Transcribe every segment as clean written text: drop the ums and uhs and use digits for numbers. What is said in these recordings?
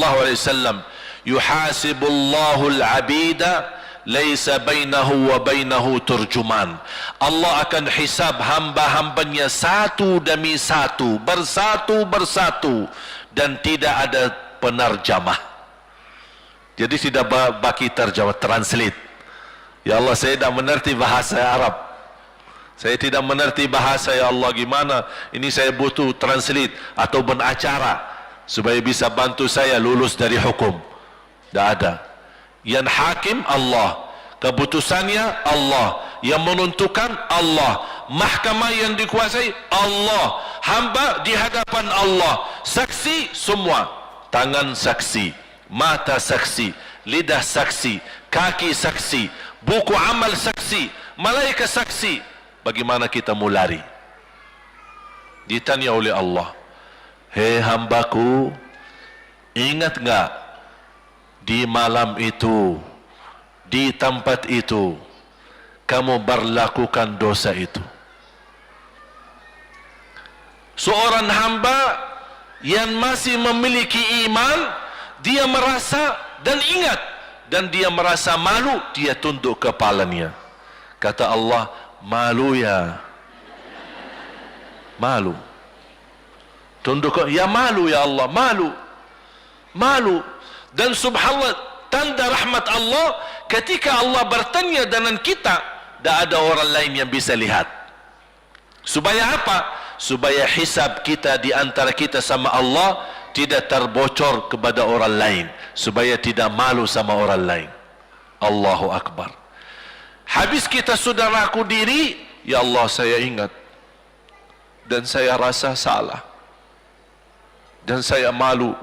sallallahu alaihi wasallam, yuhasibullahu al-'abida laisa bainahu wa bainahu turjuman. Allah akan hisab hamba-hambanya satu demi satu, bersatu-bersatu, dan tidak ada penerjemah. Jadi tidak bagi terjemah, translate. Ya Allah, saya tidak mengerti bahasa Arab, saya tidak mengerti bahasa, ya Allah, gimana ini, saya butuh translate atau benacara supaya bisa bantu saya lulus dari hukum. Tidak ada. Yang hakim Allah, keputusannya Allah, yang menentukan Allah, mahkamah yang dikuasai Allah, hamba di hadapan Allah, saksi semua, tangan saksi, mata saksi, lidah saksi, kaki saksi, buku amal saksi, malaikat saksi. Bagaimana kita mau lari? Ditanya oleh Allah, hei hambaku, ingat enggak di malam itu, di tempat itu, kamu berlakukan dosa itu? Seorang hamba yang masih memiliki iman, dia merasa dan ingat, dan dia merasa malu, dia tunduk kepalanya. Kata Allah, malu ya, malu. Tunduk, ya malu ya Allah, malu, malu. Dan subhanallah, tanda rahmat Allah, ketika Allah bertanya dengan kita, tidak ada orang lain yang bisa lihat. Supaya apa? Supaya hisab kita di antara kita sama Allah tidak terbocor kepada orang lain, supaya tidak malu sama orang lain. Allahu Akbar. Habis kita sudah raku diri, ya Allah, saya ingat dan saya rasa salah dan saya malu.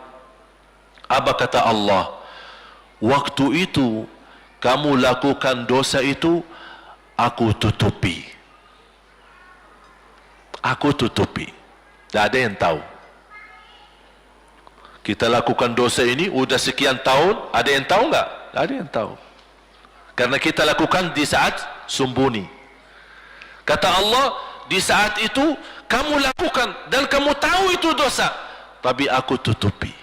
Apa kata Allah? Waktu itu kamu lakukan dosa itu, aku tutupi. Aku tutupi. Tak ada yang tahu. Kita lakukan dosa ini udah sekian tahun, ada yang tahu enggak? Tak ada yang tahu. Karena kita lakukan di saat sembunyi. Kata Allah, di saat itu kamu lakukan dan kamu tahu itu dosa, tapi aku tutupi.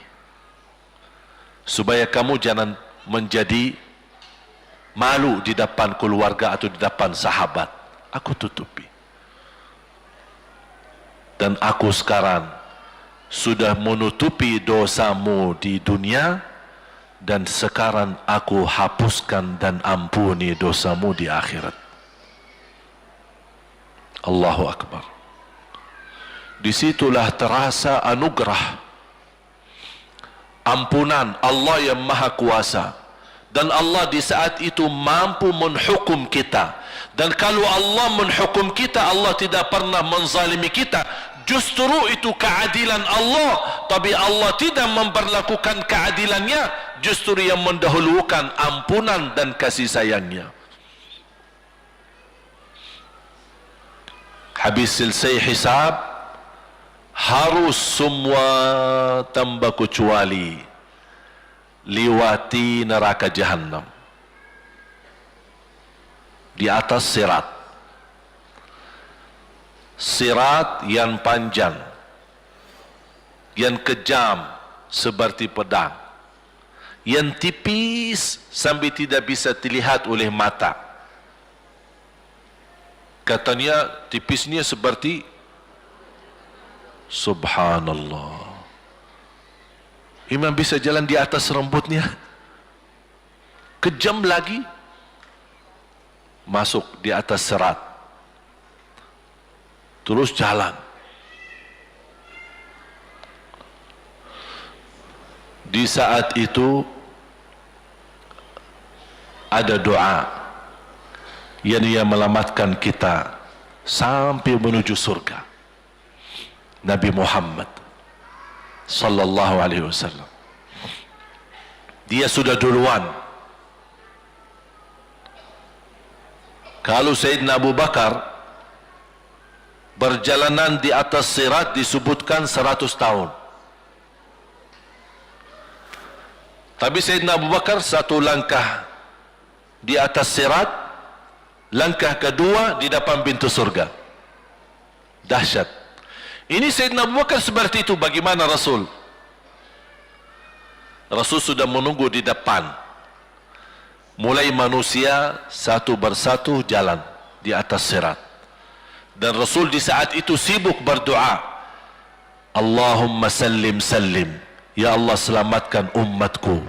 Supaya kamu jangan menjadi malu di depan keluarga atau di depan sahabat. Aku tutupi. Dan aku sekarang sudah menutupi dosamu di dunia, dan sekarang aku hapuskan dan ampuni dosamu di akhirat. Allahu Akbar. Disitulah terasa anugerah, ampunan Allah yang maha kuasa. Dan Allah di saat itu mampu menghukum kita. Dan kalau Allah menghukum kita, Allah tidak pernah menzalimi kita. Justru itu keadilan Allah. Tapi Allah tidak memperlakukan keadilannya, justru yang mendahulukan ampunan dan kasih sayangnya. Habis selesai hisab, harus semua tanpa kecuali liwati neraka Jahannam di atas sirat. Sirat yang panjang, yang kejam seperti pedang, yang tipis sampai tidak bisa dilihat oleh mata. Katanya tipisnya seperti, subhanallah, imam bisa jalan di atas rambutnya. Kejam lagi, masuk di atas sirat, terus jalan. Di saat itu ada doa yang ia melamatkan kita sampai menuju surga. Nabi Muhammad sallallahu alaihi wasallam, dia sudah duluan. Kalau Sayyidina Abu Bakar perjalanan di atas sirat disebutkan 100 tahun. Tapi Sayyidina Abu Bakar satu langkah di atas sirat, langkah kedua di depan pintu surga. Dahsyat. Ini Sayyidina Abu Bakar seperti itu. Bagaimana Rasul? Rasul sudah menunggu di depan. Mulai manusia satu persatu jalan di atas sirat. Dan Rasul di saat itu sibuk berdoa, Allahumma sallim sallim, ya Allah selamatkan umatku,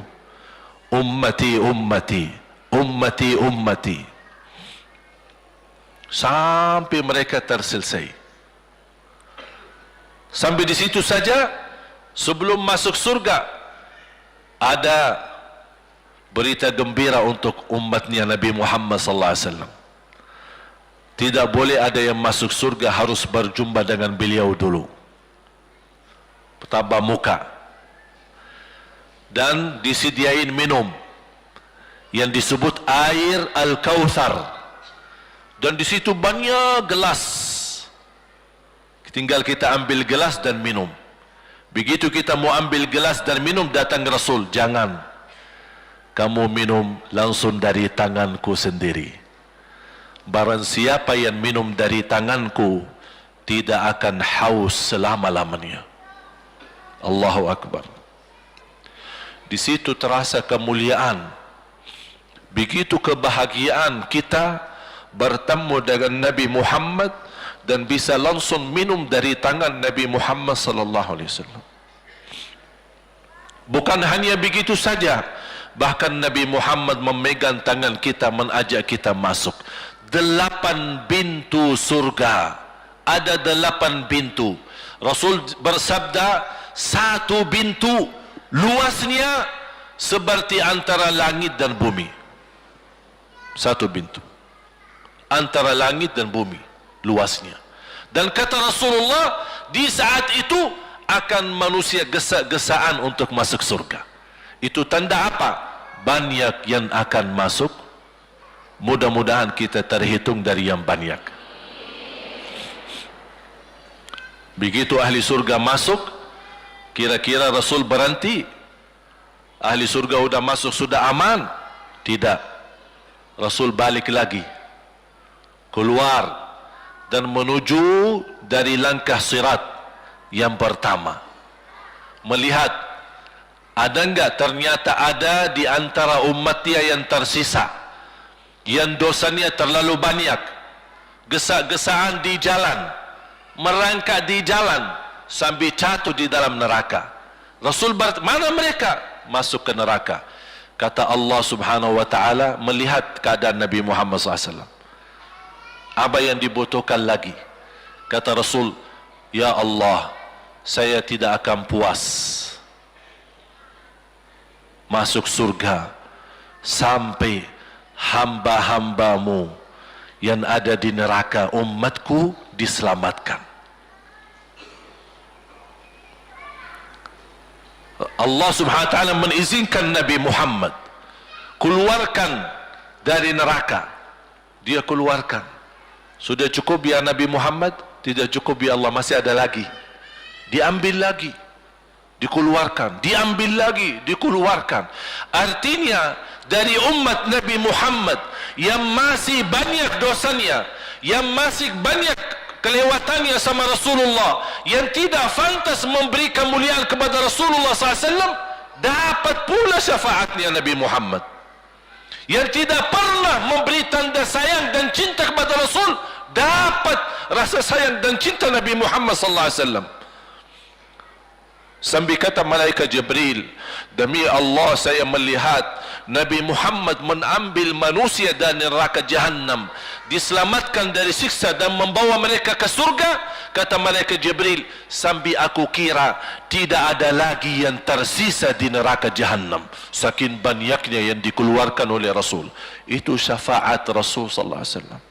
ummati ummati, ummati ummati, sampai mereka terselesai. Sampai di situ saja. Sebelum masuk surga ada berita gembira untuk umatnya Nabi Muhammad sallallahu alaihi wasallam. Tidak boleh ada yang masuk surga, harus berjumpa dengan beliau dulu, tatap muka, dan disediain minum yang disebut air Al-Kautsar, dan di situ banyak gelas. Tinggal kita ambil gelas dan minum. Begitu kita mau ambil gelas dan minum, datang Rasul, jangan kamu minum langsung dari tanganku sendiri. Barang siapa yang minum dari tanganku tidak akan haus selama-lamanya. Allahu Akbar. Di situ terasa kemuliaan. Begitu kebahagiaan kita bertemu dengan Nabi Muhammad dan bisa langsung minum dari tangan Nabi Muhammad sallallahu alaihi wasallam. Bukan hanya begitu saja, bahkan Nabi Muhammad memegang tangan kita, mengajak kita masuk 8 pintu surga. Ada 8 pintu. Rasul bersabda, 1 pintu luasnya seperti antara langit dan bumi. 1 pintu antara langit dan bumi luasnya. Dan kata Rasulullah, di saat itu akan manusia gesa-gesaan untuk masuk surga. Itu tanda apa? Banyak yang akan masuk. Mudah-mudahan kita terhitung dari yang banyak. Begitu ahli surga masuk, kira-kira Rasul berhenti? Ahli surga sudah masuk, sudah aman? Tidak. Rasul balik lagi, keluar dan menuju dari langkah sirat yang pertama, melihat ada enggak, ternyata ada di antara umatnya yang tersisa, yang dosanya terlalu banyak, gesa-gesaan di jalan, merangkak di jalan sampai jatuh di dalam neraka. Rasul mana mereka? Masuk ke neraka. Kata Allah subhanahu wa ta'ala, melihat keadaan Nabi Muhammad SAW, apa yang dibutuhkan lagi? Kata Rasul, ya Allah, saya tidak akan puas masuk surga sampai hamba-hambamu yang ada di neraka, umatku, diselamatkan. Allah subhanahu wa ta'ala mengizinkan Nabi Muhammad keluarkan dari neraka. Dia keluarkan. Sudah cukup ya Nabi Muhammad? Tidak cukup ya Allah, masih ada lagi. Diambil lagi, dikeluarkan, diambil lagi, dikeluarkan. Artinya dari umat Nabi Muhammad yang masih banyak dosanya, yang masih banyak kelewatannya sama Rasulullah, yang tidak pantas memberi kemuliaan kepada Rasulullah SAW, dapat pula syafaatnya Nabi Muhammad. Yang tidak pernah memberi tanda sayang dan cinta kepada Rasul, dapat rasa sayang dan cinta Nabi Muhammad SAW. Sampai kata malaikat Jibril, demi Allah saya melihat Nabi Muhammad mengambil manusia dari neraka Jahannam, diselamatkan dari siksa dan membawa mereka ke surga. Kata malaikat Jibril, sampai aku kira tidak ada lagi yang tersisa di neraka Jahannam, saking banyaknya yang dikeluarkan oleh Rasul. Itu syafaat Rasul sallallahu alaihi wasallam.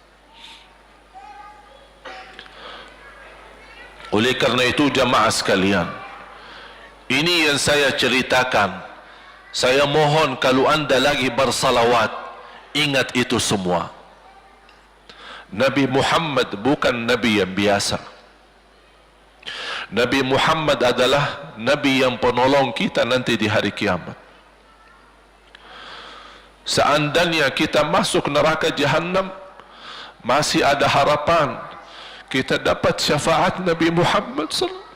Oleh karena itu jamaah sekalian, ini yang saya ceritakan. Saya mohon kalau anda lagi bersalawat, ingat itu semua. Nabi Muhammad bukan Nabi yang biasa. Nabi Muhammad adalah Nabi yang penolong kita nanti di hari kiamat. Seandainya kita masuk neraka Jahannam, masih ada harapan kita dapat syafaat Nabi Muhammad sallallahu.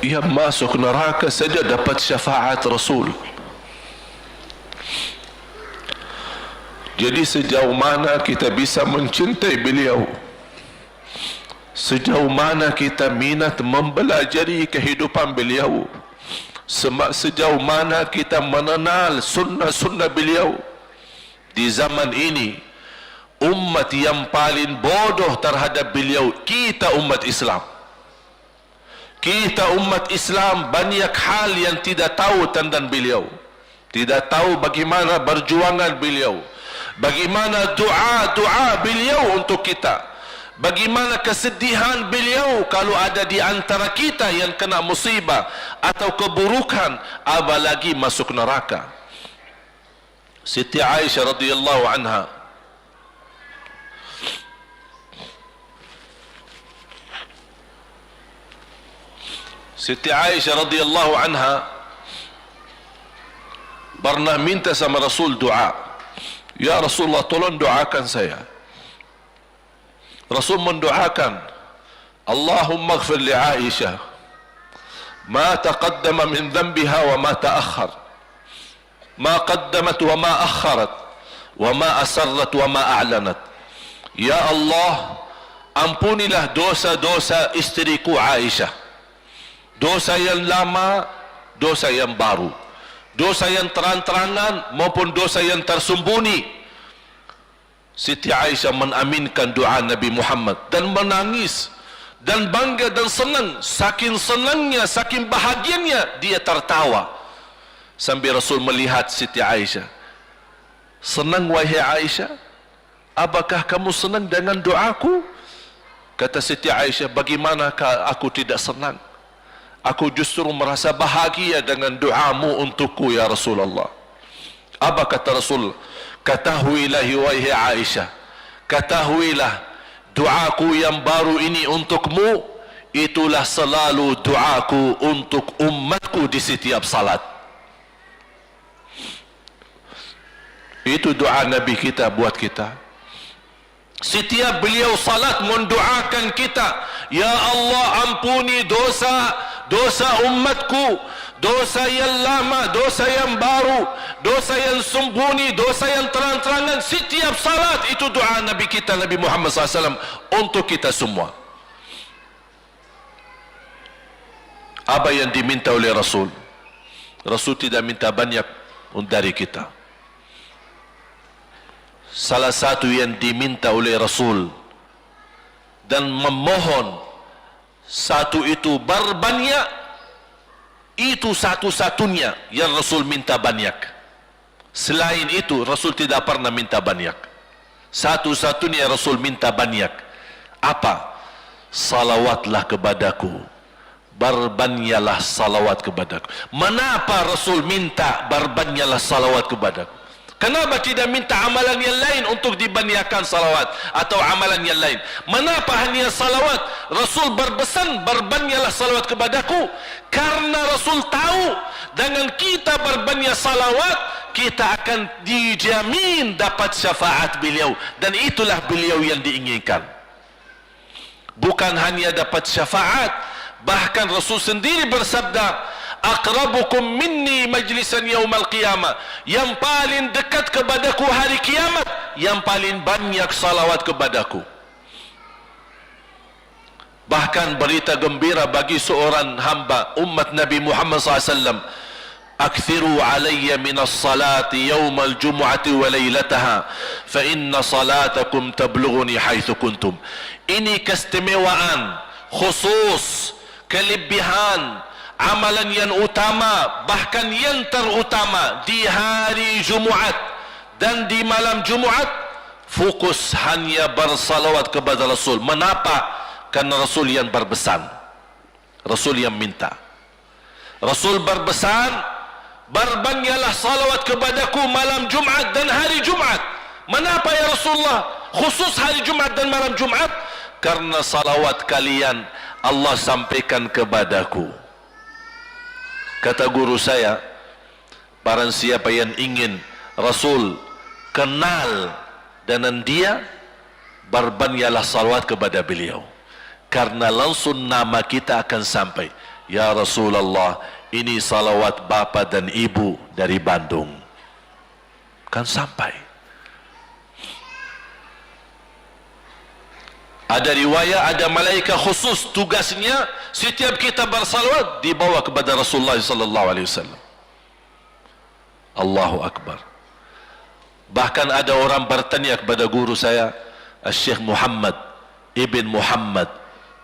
yang masuk neraka saja dapat syafaat Rasul. Jadi sejauh mana kita bisa mencintai beliau, sejauh mana kita minat mempelajari kehidupan beliau, sejauh mana kita mengenal sunnah-sunnah beliau. Di zaman ini, umat yang paling bodoh terhadap beliau kita, umat Islam. Kita umat Islam banyak hal yang tidak tahu tentang beliau, tidak tahu bagaimana perjuangan beliau, bagaimana doa beliau untuk kita, bagaimana kesedihan beliau kalau ada di antara kita yang kena musibah atau keburukan, apalagi masuk neraka. Siti Aisyah radhiyallahu anha Siti Aisyah radhiyallahu anha pernah minta sama Rasul doa. Ya Rasulullah, tolong doakan saya. Rasul mendoakan, Allahumma ighfir li Aisyah ma taqaddama min dhanbiha wa ma ta'akhkhar, ma qaddamat wa ma akharat, wa ma asarrat wa ma a'lanat. Ya Allah, ampunilah dosa-dosa istriku Aisyah, dosa yang lama, dosa yang baru, dosa yang terang-terangan maupun dosa yang tersembunyi. Siti Aisyah menaminkan doa Nabi Muhammad dan menangis dan bangga dan senang. Saking senangnya, saking bahagianya, dia tertawa sambil Rasul melihat Siti Aisyah. Senang wahai Aisyah? Apakah kamu senang dengan doaku? Kata Siti Aisyah, bagaimanakah aku tidak senang? Aku justru merasa bahagia dengan doamu untukku ya Rasulullah. Apa kata Rasul? Ketahuilah wahai Aisyah, ketahuilah doaku yang baru ini untukmu, itulah selalu doaku untuk umatku di setiap salat. Itu doa Nabi kita buat kita. Setiap beliau salat mendoakan kita, ya Allah, ampuni dosa umatku, dosa yang lama, dosa yang baru, dosa yang sembunyi, dosa yang terang-terangan. Setiap salat itu doa Nabi kita, Nabi Muhammad SAW, untuk kita semua. Apa yang diminta oleh Rasul? Rasul tidak minta banyak dari kita. Salah satu yang diminta oleh Rasul dan memohon, satu itu berbanyak, itu satu-satunya yang Rasul minta banyak. Selain itu Rasul tidak pernah minta banyak. Satu-satunya Rasul minta banyak. Apa? Salawatlah kepadaku, berbanyaklah salawat kepadaku. Mengapa Rasul minta berbanyaklah salawat kepadaku? Kenapa tidak minta amalan yang lain untuk dibanyakkan salawat atau amalan yang lain? Mengapa hanya salawat? Rasul berpesan berbanyaklah salawat kepadaku, karena Rasul tahu dengan kita berbanyak salawat kita akan dijamin dapat syafaat beliau, dan itulah beliau yang diinginkan. Bukan hanya dapat syafaat, bahkan Rasul sendiri bersabda, aqrabukum minni majlisan yaumal qiyamah, yang paling dekat kepadaku hari kiamat, yang paling banyak salawat kepadaku. Bahkan berita gembira bagi seorang hamba umat Nabi Muhammad SAW, akthiru alayya minas salati yaumal jumu'ati wa laylataha fa inna salatakum tablughuni haitsu kuntum. Ini keistimewaan khusus, kelebihan, amalan yang utama, bahkan yang terutama di hari Jumaat dan di malam Jumaat, fokus hanya bersalawat kepada Rasul. Mengapa? Karena Rasul yang berpesan, Rasul yang minta. Rasul berpesan, berbanyaklah salawat kepadaku malam Jumaat dan hari Jumaat. Mengapa ya Rasulullah khusus hari Jumaat dan malam Jumaat? Karena salawat kalian Allah sampaikan kepadaku. Kata guru saya, barang siapa yang ingin Rasul kenal dengan dia, berbanyaklah salawat kepada beliau, karena langsung nama kita akan sampai. Ya Rasulullah, ini salawat bapa dan ibu dari Bandung. Kan sampai. Ada riwayat, ada malaikat khusus tugasnya setiap kita bersalawat dibawa kepada Rasulullah sallallahu alaihi wasallam. Allahu akbar. Bahkan ada orang bertanya kepada guru saya, Syekh Muhammad Ibn Muhammad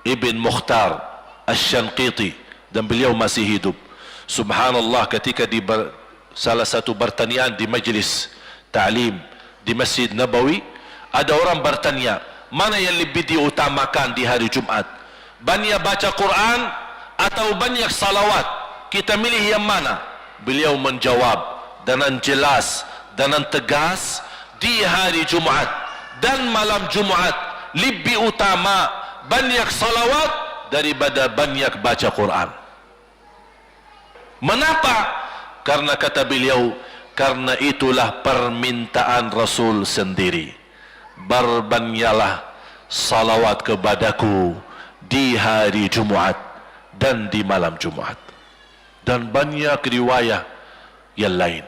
Ibn Mukhtar Asy-Syanqiti, dan beliau masih hidup. Subhanallah, ketika di salah satu pertanyaan di majlis ta'lim di Masjid Nabawi, ada orang bertanya, mana yang lebih diutamakan di hari Jumat? Banyak baca Quran atau banyak salawat? Kita milih yang mana? Beliau menjawab dengan jelas, dengan tegas, di hari Jumat dan malam Jumat lebih utama banyak salawat daripada banyak baca Quran. Mengapa? Karena kata beliau, karena itulah permintaan Rasul sendiri. Berbanyaklah salawat kepadaku di hari Jumat dan di malam Jumat. Dan banyak riwayat yang lain.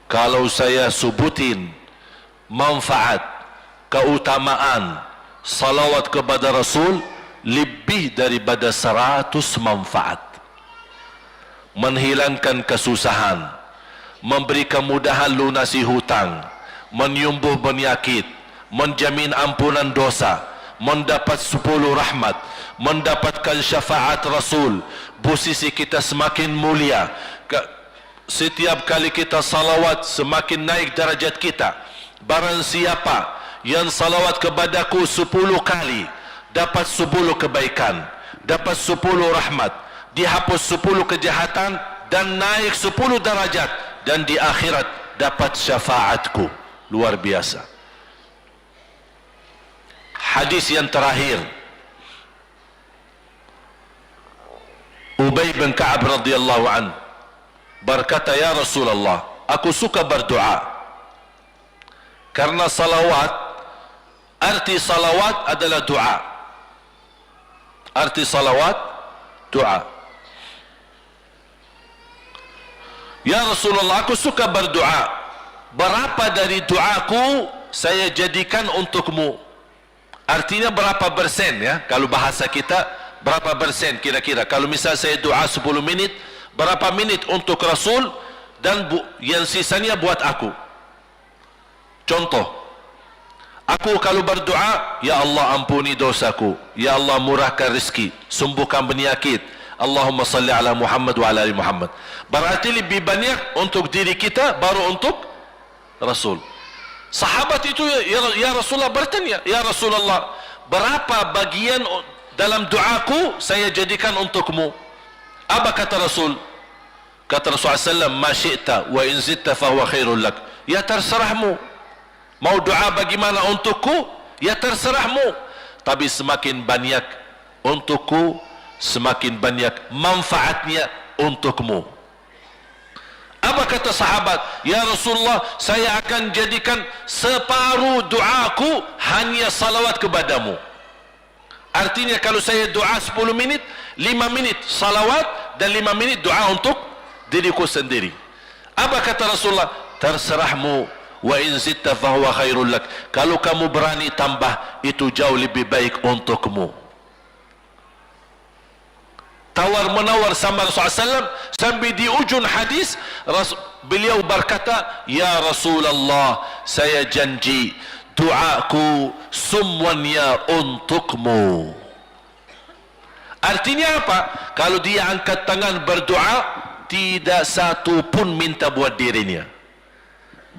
Kalau saya sebutin manfaat, keutamaan salawat kepada Rasul, lebih daripada 100 manfaat. Menghilangkan kesusahan, memberi kemudahan lunasi hutang, menyembuh penyakit, menjamin ampunan dosa, mendapat 10 rahmat, mendapatkan syafaat Rasul, posisi kita semakin mulia. Setiap kali kita salawat semakin naik darajat kita. Barang siapa yang salawat kepadaku 10 kali, dapat 10 kebaikan, dapat 10 rahmat, dihapus 10 kejahatan, dan naik 10 darajat, dan di akhirat dapat syafaatku. Luar biasa. Hadis yang terakhir, Ubay bin Ka'ab radhiyallahu an berkata, ya Rasulullah, aku suka berdoa karena salawat, arti salawat adalah doa. Arti salawat doa. Ya Rasulullah, aku suka berdoa. Berapa dari doaku saya jadikan untukmu? Artinya berapa persen ya? Kalau bahasa kita, berapa persen kira-kira? Kalau misal saya doa 10 menit, berapa menit untuk Rasul, dan yang sisanya buat aku? Contoh, aku kalau berdoa, ya Allah ampuni dosaku, ya Allah murahkan rezeki, sembuhkan penyakit, Allahumma salli ala Muhammad wa ala ali Muhammad. Berarti lebih banyak untuk diri kita, baru untuk Rasul. Sahabat itu ya Rasulullah bertanya, ya Rasulullah, berapa bagian dalam doaku saya jadikan untukmu? Apa kata Rasul? Kata Rasulullah SAW, ma syi'ta wa in zitta fahuwa khairul lak. Ya terserahmu. Mau doa bagaimana untukku? Ya terserahmu. Tapi semakin banyak untukku, semakin banyak manfaatnya untukmu. Apa kata sahabat? Ya Rasulullah, saya akan jadikan separuh doaku hanya salawat kepadamu. Artinya kalau saya doa 10 menit, 5 menit salawat dan 5 menit doa untuk diriku sendiri. Apa kata Rasulullah? Terserahmu, wa in zitta fahuwa khairul lak. Kalau kamu berani tambah, itu jauh lebih baik untukmu. Tawar menawar sama Rasulullah SAW, sampai di ujung hadis beliau berkata, ya Rasulullah, saya janji doaku semuanya untukmu. Artinya apa? Kalau dia angkat tangan berdoa, tidak satu pun minta buat dirinya.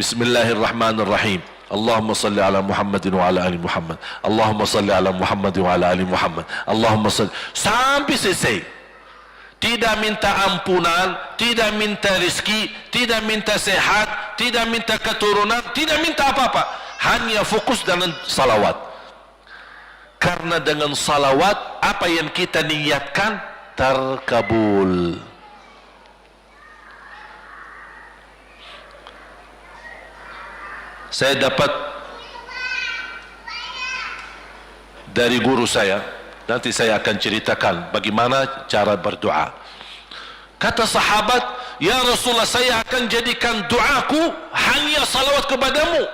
Bismillahirrahmanirrahim. Allahumma salli ala Muhammadin wa ala ali Muhammad. Allahumma salli ala Muhammadin wa ala ali Muhammad. Allahumma salli, sampai selesai. Tidak minta ampunan, tidak minta rezeki, tidak minta sehat, tidak minta keturunan, tidak minta apa-apa. Hanya fokus dengan salawat. Karena dengan salawat, apa yang kita niatkan terkabul. Saya dapat dari guru saya, Nanti saya akan ceritakan bagaimana cara berdoa. Kata sahabat, ya Rasulullah, saya akan jadikan doaku hanya salawat kepadamu.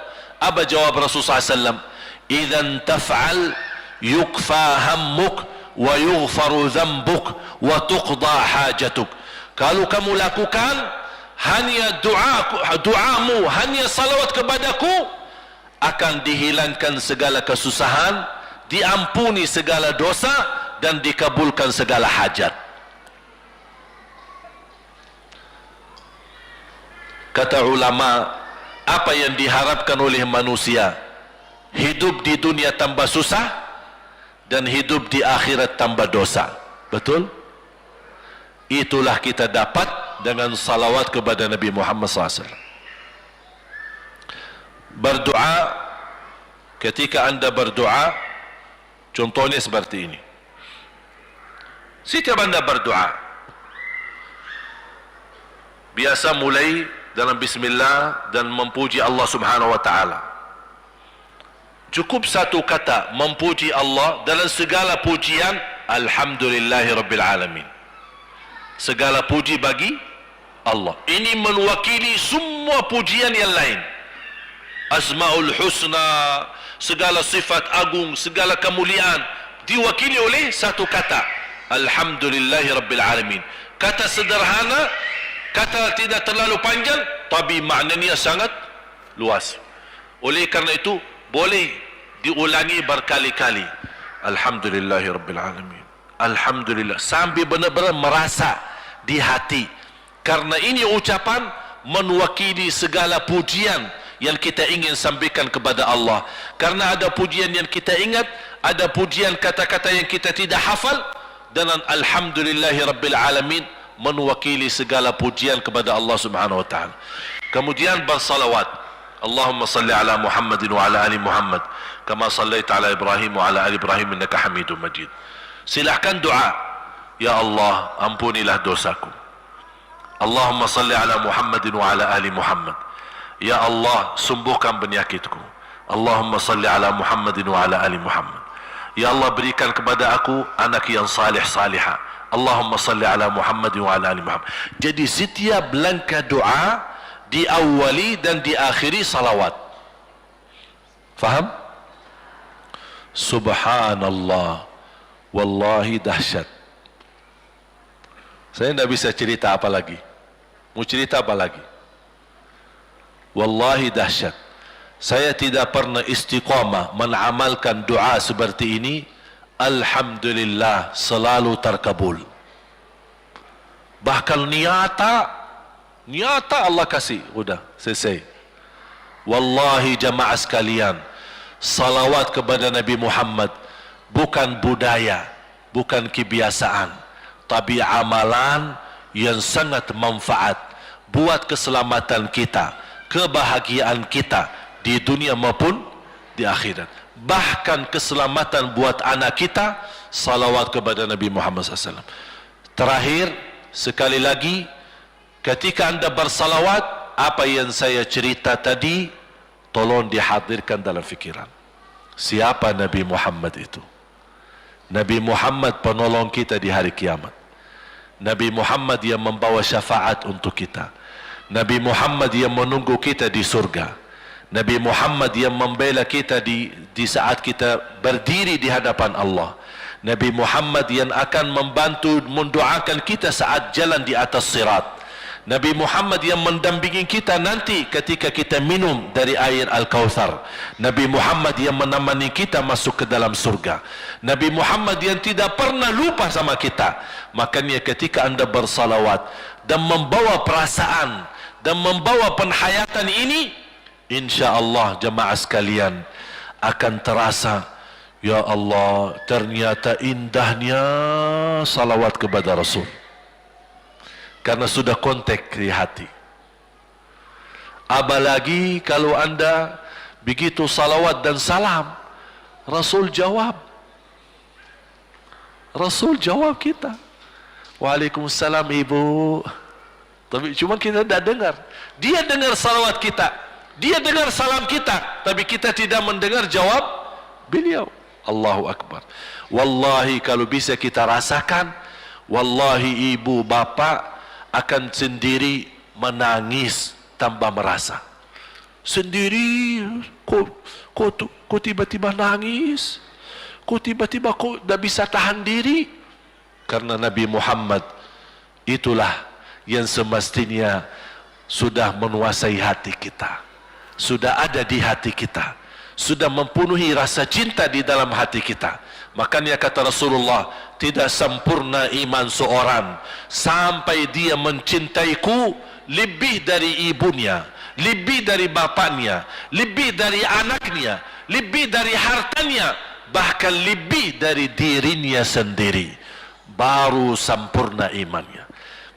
Apa jawab Rasulullah SAW? Idzan taf'al yukfa hammuk wa yughfaru dhanbuk wa tuqda hajatuk. Kalau kamu lakukan hanya doamu, hanya salawat kepadaku, akan dihilangkan segala kesusahan, diampuni segala dosa, dan dikabulkan segala hajat. Kata ulama, apa yang diharapkan oleh manusia? Hidup di dunia tambah susah dan hidup di akhirat tambah dosa. Betul? Itulah kita dapat dengan salawat kepada Nabi Muhammad SAW. Berdoa, ketika anda berdoa, contohnya seperti ini. Setiap anda berdoa, biasa mulai dalam bismillah dan memuji Allah Subhanahu wa taala. Cukup satu kata memuji Allah dalam segala pujian, alhamdulillahirabbil alamin. Segala puji bagi Allah. Ini mewakili semua pujian yang lain. Asmaul husna, segala sifat agung, segala kemuliaan diwakili oleh satu kata, alhamdulillahirabbil alamin. Kata sederhana, kata tidak terlalu panjang, tapi maknanya sangat luas. Oleh kerana itu boleh diulangi berkali-kali. Alhamdulillahirabbil alamin. Alhamdulillah, sambil benar-benar merasa di hati. Karena ini ucapan mewakili segala pujian yang kita ingin sampaikan kepada Allah. Karena ada pujian yang kita ingat, ada pujian kata-kata yang kita tidak hafal, dan alhamdulillahirabbil alamin mewakili segala pujian kepada Allah Subhanahu wa taala. Kemudian bersalawat. Allahumma salli ala Muhammadin wa ala ali Muhammad kama sallaita ala Ibrahim wa ala ali Ibrahim innaka Hamidum Majid. Silahkan doa, ya Allah, ampunilah dosaku. Allahumma salli ala Muhammadin wa ala ali Muhammad. Ya Allah, sembuhkan penyakitku. Allahumma salli ala Muhammadin wa ala ali Muhammad. Ya Allah, berikan kepada aku anak yang salih salihah. Allahumma salli ala Muhammad wa ala ali Muhammad. Jadi setiap langkah doa diawali dan diakhiri salawat. Faham? Subhanallah, wallahi dahsyat. Saya tidak bisa cerita apa lagi. Mau cerita apa lagi? Wallahi dahsyat. Saya tidak pernah istiqamah mengamalkan doa seperti ini. Alhamdulillah, selalu terkabul. Bahkan nyata Allah kasih, udah selesai. Wallahi jamaah sekalian, salawat kepada Nabi Muhammad bukan budaya, bukan kebiasaan, tapi amalan yang sangat manfaat buat keselamatan kita, kebahagiaan kita di dunia maupun di akhirat. Bahkan keselamatan buat anak kita, salawat kepada Nabi Muhammad SAW. Terakhir, sekali lagi, ketika anda bersalawat, apa yang saya cerita tadi, tolong dihadirkan dalam fikiran. Siapa Nabi Muhammad itu? Nabi Muhammad penolong kita di hari kiamat. Nabi Muhammad yang membawa syafaat untuk kita. Nabi Muhammad yang menunggu kita di surga. Nabi Muhammad yang membela kita di saat kita berdiri di hadapan Allah. Nabi Muhammad yang akan membantu mendoakan kita saat jalan di atas sirat. Nabi Muhammad yang mendampingi kita nanti ketika kita minum dari air Al-Kautsar. Nabi Muhammad yang menemani kita masuk ke dalam surga. Nabi Muhammad yang tidak pernah lupa sama kita. Makanya ketika anda bersalawat dan membawa perasaan dan membawa penghayatan ini, insya-Allah jemaah sekalian akan terasa, ya Allah, ternyata indahnya salawat kepada Rasul. Karena sudah kontak di hati. Apalagi kalau anda begitu salawat dan salam, Rasul jawab. Rasul jawab kita. Waalaikumsalam ibu. Tapi cuma kita tidak dengar. Dia dengar salawat kita, dia dengar salam kita, tapi kita tidak mendengar jawab beliau. Allahu Akbar. Wallahi kalau bisa kita rasakan, wallahi ibu bapa akan sendiri menangis tanpa merasa. Sendiri, kok tiba-tiba nangis? Kok tiba-tiba kok dah bisa tahan diri? Karena Nabi Muhammad itulah yang semestinya sudah menguasai hati kita, sudah ada di hati kita, sudah mempenuhi rasa cinta di dalam hati kita. Makanya kata Rasulullah, tidak sempurna iman seorang sampai dia mencintaiku lebih dari ibunya, lebih dari bapaknya, lebih dari anaknya, lebih dari hartanya, bahkan lebih dari dirinya sendiri. Baru sempurna imannya.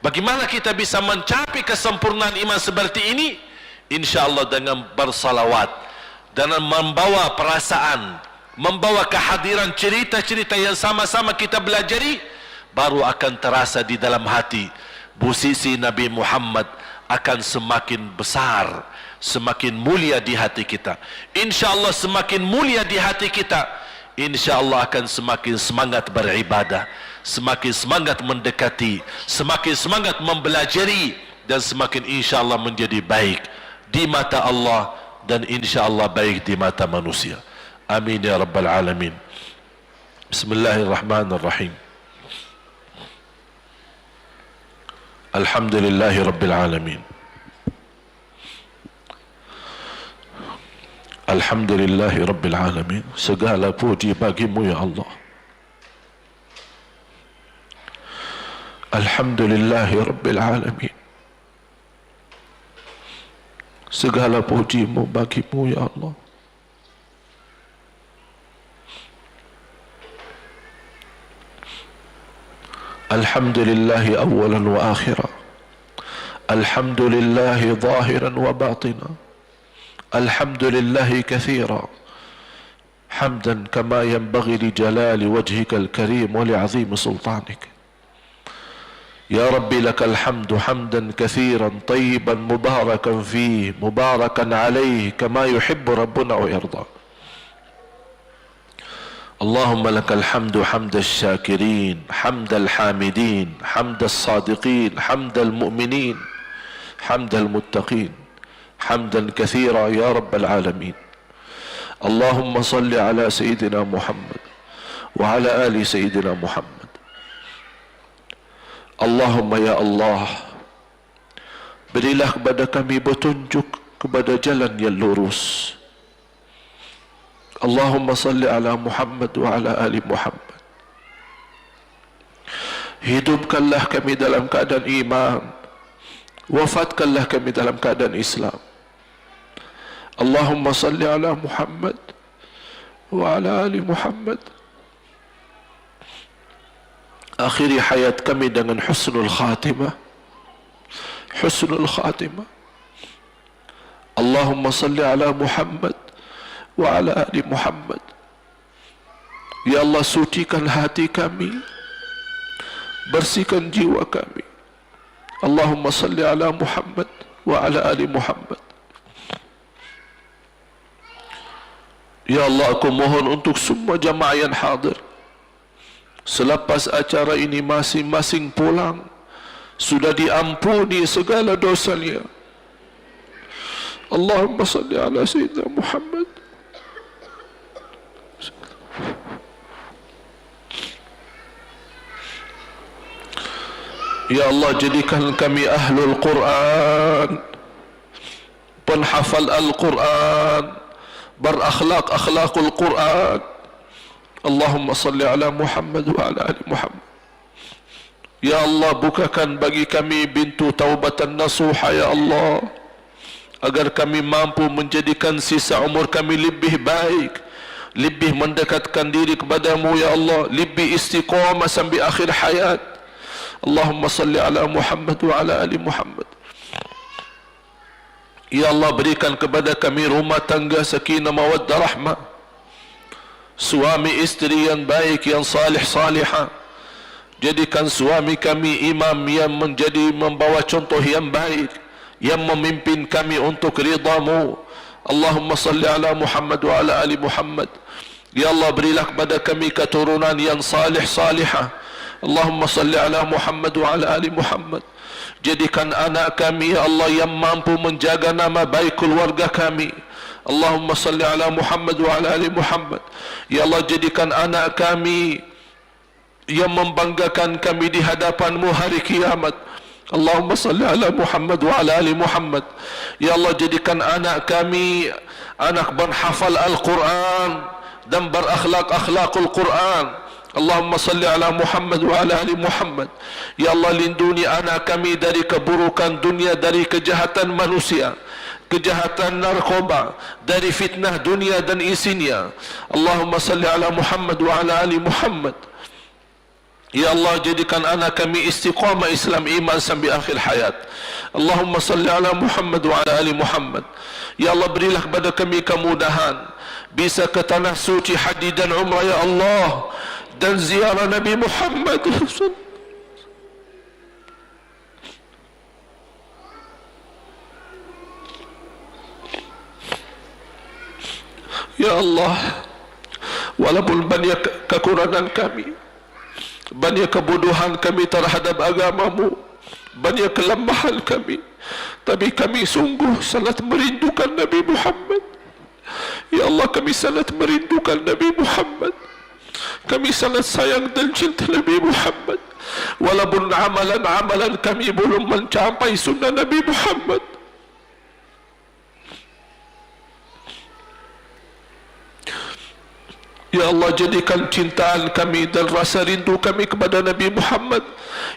Bagaimana kita bisa mencapai kesempurnaan iman seperti ini? InsyaAllah dengan bersalawat, dengan membawa perasaan, membawa kehadiran cerita-cerita yang sama-sama kita belajari, baru akan terasa di dalam hati posisi Nabi Muhammad akan semakin besar, semakin mulia di hati kita. InsyaAllah semakin mulia di hati kita, InsyaAllah akan semakin semangat beribadah, semakin semangat mendekati, semakin semangat mempelajari, dan semakin insyaAllah menjadi baik di mata Allah dan insyaAllah baik di mata manusia. Amin ya Rabbal Alamin. Bismillahirrahmanirrahim. Alhamdulillahi Rabbil Alamin. Alhamdulillahi Rabbil Alamin. Segala puji bagimu ya Allah. Alhamdulillahi Rabbil Alamin. Segala pujimu bagimu ya Allah. Alhamdulillahi awalan wa akhira. Alhamdulillahi zahiran wa batina. Alhamdulillahi kathira. Hamdan kama yanbaghi li jalali wajhika al-karim wa li'azim sultanik. Ya Rabbi lakal hamdu hamdan kathiran tayyiban mubarakan fih mubarakan alaih kama yuhibbu Rabbuna wa yarda. Allahumma lakal hamdu hamdal syakirin, hamdal hamidin, hamdal sadiqin, hamdal mu'minin, hamdal muttaqin, hamdan kathira ya Rabbal Alamin. Allahumma salli ala Sayyidina Muhammad wa ala ali Sayyidina Muhammad. Allahumma ya Allah, berilah kepada kami petunjuk kepada jalan yang lurus. Allahumma salli ala Muhammad wa ala ali Muhammad. Hidupkanlah kami dalam keadaan iman, wafatkanlah kami dalam keadaan Islam. Allahumma salli ala Muhammad wa ala ali Muhammad. Akhiri hayat kami dengan husnul khatimah, husnul khatimah. Allahumma salli ala Muhammad wa ala ali Muhammad. Ya Allah, sucikan hati kami, bersihkan jiwa kami. Allahumma salli ala Muhammad wa ala ali Muhammad. Ya Allah, aku mohon untuk semua jamaah yang hadir, selepas acara ini masing-masing pulang sudah diampuni segala dosanya. Allahumma salli ala Sayyidina Muhammad. Ya Allah, jadikan kami ahlul Quran, penhafal Al-Quran, berakhlak akhlakul Quran. Allahumma salli ala Muhammad wa ala ali Muhammad. Ya Allah, bukakan bagi kami pintu taubatan nasuha ya Allah, agar kami mampu menjadikan sisa umur kami lebih baik, lebih mendekatkan diri kepadamu ya Allah, lebih istiqamah sampai akhir hayat. Allahumma salli ala Muhammad wa ala ali Muhammad. Ya Allah, berikan kepada kami rumah tangga sakinah mawaddah rahmah, suami istri yang baik, yang salih salihah. Jadikan suami kami imam yang menjadi membawa contoh yang baik, yang memimpin kami untuk ridhamu. Allahumma salli ala Muhammad wa ala ali Muhammad. Ya Allah, berilah kepada kami keturunan yang salih-salihah. Allahumma salli ala Muhammad wa ala ali Muhammad. Jadikan anak kami, ya Allah, yang mampu menjaga nama baik keluarga kami. Allahumma salli ala Muhammad wa ala ali Muhammad. Ya Allah, jadikan anak kami yang membanggakan kami di hadapan-Mu hari kiamat. Allahumma salli ala Muhammad wa ala ali Muhammad. Ya Allah, jadikan anak kami anak berhafal Al-Quran dan berakhlak-akhlakul Quran. Allahumma salli ala Muhammad wa ala ali Muhammad. Ya Allah, lindungi anak kami dari keburukan dunia, dari kejahatan manusia, kejahatan narkoba, dari fitnah dunia dan isinya. Allahumma salli ala Muhammad wa ala ali Muhammad. Ya Allah, jadikan anak kami istiqamah Islam iman sampai akhir hayat. Allahumma salli ala Muhammad wa ala ali Muhammad. Ya Allah, berilah kepada kami kemudahan bisa ke tanah suci haji dan umrah, ya Allah, dan ziarah Nabi Muhammad. Ya Allah, walaupun banyak kekurangan kami, banyak kebodohan kami terhadap agama-Mu, banyak kelemahan kami, tapi kami sungguh sangat merindukan Nabi Muhammad. Ya Allah, kami sangat merindukan Nabi Muhammad. Kami sangat sayang dan cinta Nabi Muhammad. Walaupun amalan-amalan kami belum mencapai sunnah Nabi Muhammad. Ya Allah, jadikan cintaan kami dan rasa rindu kami kepada Nabi Muhammad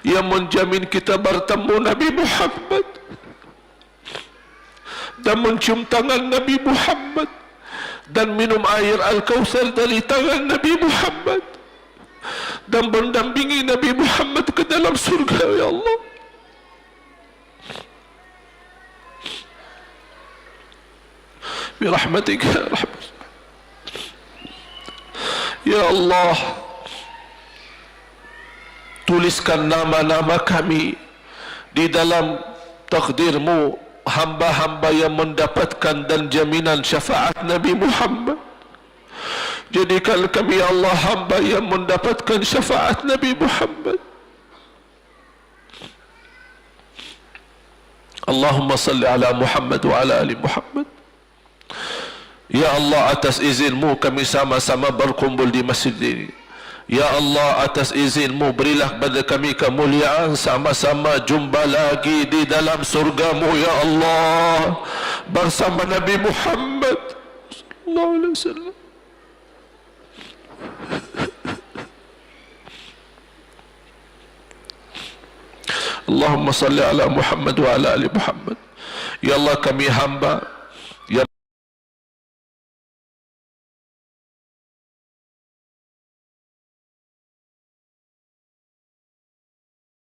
yang menjamin kita bertemu Nabi Muhammad dan mencium tangan Nabi Muhammad dan minum air Al-Kautsar dari tangan Nabi Muhammad dan mendampingi Nabi Muhammad ke dalam surga. Ya Allah, birahmatika ya rahmat. Ya Allah, tuliskan nama-nama kami di dalam takdir-Mu, hamba-hamba yang mendapatkan dan jaminan syafaat Nabi Muhammad. Jadikan kami, ya Allah, hamba yang mendapatkan syafaat Nabi Muhammad. Allahumma salli ala Muhammad wa ala ali Muhammad. Ya Allah, atas izin-Mu kami sama-sama berkumpul di masjid ini. Ya Allah, atas izin-Mu berilah kepada kami kemuliaan sama-sama jumpa lagi di dalam surga-Mu, ya Allah, bersama Nabi Muhammad sallallahu alaihi wasallam. Allahumma salli ala Muhammad wa ala ali Muhammad. Ya Allah, kami hamba